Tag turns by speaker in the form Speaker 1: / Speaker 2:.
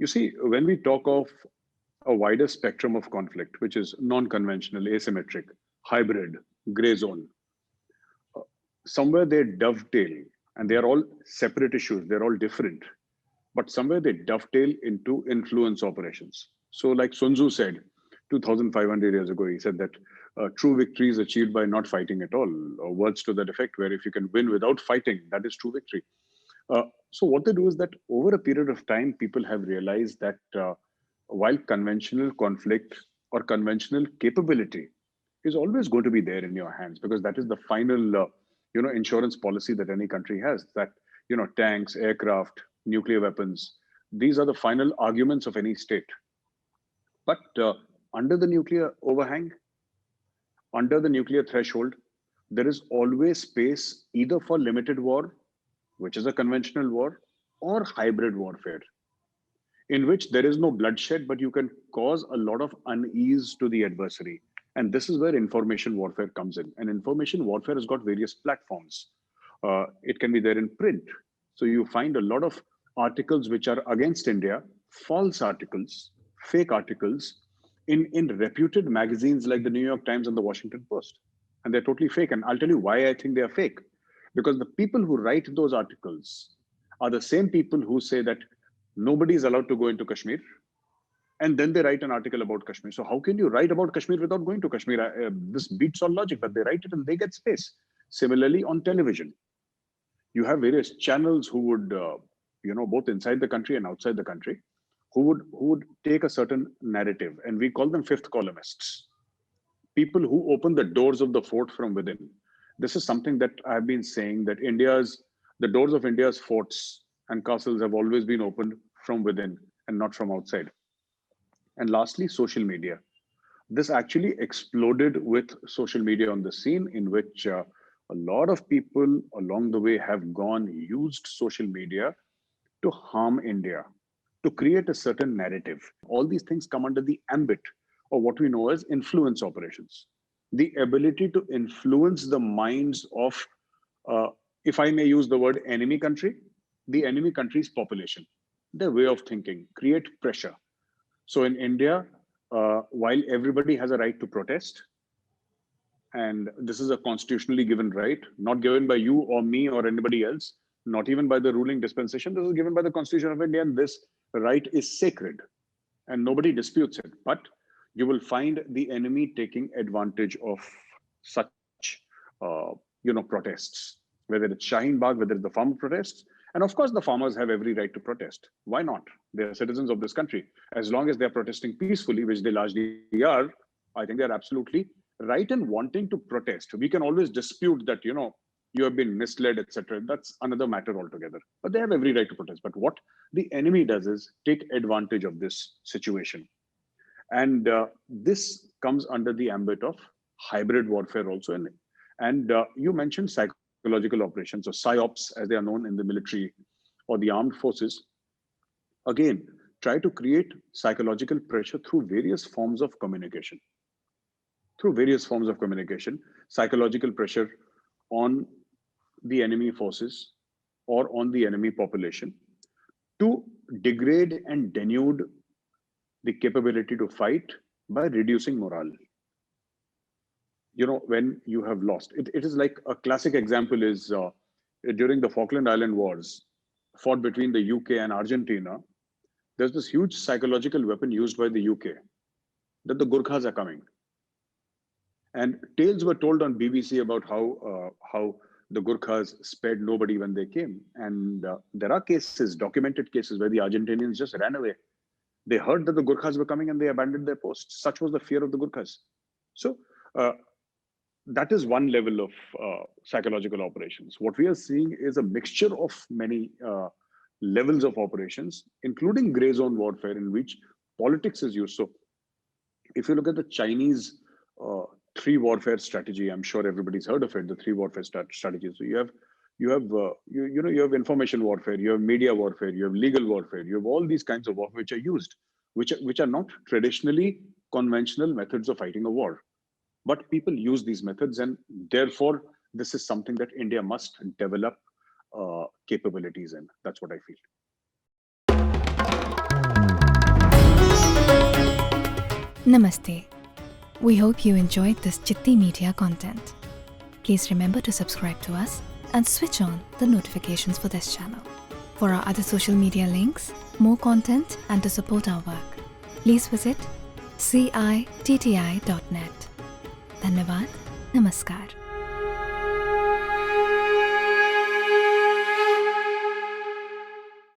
Speaker 1: You see, when we talk of a wider spectrum of conflict, which is non-conventional, asymmetric, hybrid, gray zone, somewhere they dovetail, and they are all separate issues. They're all different, but somewhere they dovetail into influence operations. So, like Sun Tzu said 2,500 years ago, he said that true victory is achieved by not fighting at all, or words to that effect, where if you can win without fighting, that is true victory. So what they do is that over a period of time, people have realized that while conventional conflict or conventional capability is always going to be there in your hands, because that is the final, insurance policy that any country has. That tanks, aircraft, nuclear weapons, these are the final arguments of any state. But under the nuclear overhang, under the nuclear threshold, there is always space either for limited war, which is a conventional war, or hybrid warfare, in which there is no bloodshed, but you can cause a lot of unease to the adversary. And this is where information warfare comes in. And information warfare has got various platforms. It can be there in print. So you find a lot of articles which are against India, false articles, fake articles in reputed magazines like the New York Times and the Washington Post. And they're totally fake. And I'll tell you why I think they are fake. Because the people who write those articles are the same people who say that nobody is allowed to go into Kashmir. And then they write an article about Kashmir. So how can you write about Kashmir without going to Kashmir? This beats all logic, but they write it and they get space. Similarly, on television, you have various channels who would, both inside the country and outside the country, who would take a certain narrative, and we call them fifth columnists. People who open the doors of the fort from within. This is something that I've been saying, that the doors of India's forts and castles have always been opened from within and not from outside. And lastly, social media. This actually exploded with social media on the scene, in which a lot of people along the way have used social media to harm India, to create a certain narrative. All these things come under the ambit of what we know as influence operations. The ability to influence the minds of, if I may use the word enemy country, the enemy country's population, their way of thinking, create pressure. So in India, while everybody has a right to protest, and this is a constitutionally given right, not given by you or me or anybody else, not even by the ruling dispensation, this is given by the Constitution of India, and this right is sacred and nobody disputes it. But you will find the enemy taking advantage of such, protests, whether it's Shaheen Bagh, whether it's the farmer protests. And of course, the farmers have every right to protest. Why not? They're citizens of this country. As long as they're protesting peacefully, which they largely are, I think they're absolutely right in wanting to protest. We can always dispute that, you have been misled, etc. That's another matter altogether. But they have every right to protest. But what the enemy does is take advantage of this situation. And this comes under the ambit of hybrid warfare also. And you mentioned psychological operations, or PSYOPs, as they are known in the military or the armed forces. Again, try to create psychological pressure through various forms of communication. Psychological pressure on the enemy forces or on the enemy population to degrade and denude the capability to fight by reducing morale. When you have lost, it is like a classic example is during the Falkland Island Wars, fought between the UK and Argentina. There's this huge psychological weapon used by the UK, that the Gurkhas are coming. And tales were told on BBC about how the Gurkhas spared nobody when they came. And there are documented cases, where the Argentinians just ran away. They heard that the Gurkhas were coming and they abandoned their posts. Such was the fear of the Gurkhas. So that is one level of psychological operations. What we are seeing is a mixture of many levels of operations, including gray zone warfare, in which politics is used. So if you look at the Chinese three warfare strategy, I'm sure everybody's heard of it, the three warfare strategy. So you have information warfare, you have media warfare, you have legal warfare, you have all these kinds of warfare which are used, which are not traditionally conventional methods of fighting a war. But people use these methods, and therefore this is something that India must develop capabilities in. That's what I feel.
Speaker 2: Namaste. We hope you enjoyed this Chitti Media content. Please remember to subscribe to us and switch on the notifications for this channel. For our other social media links, more content and to support our work, please visit citti.net. Dhanyavad. Namaskar.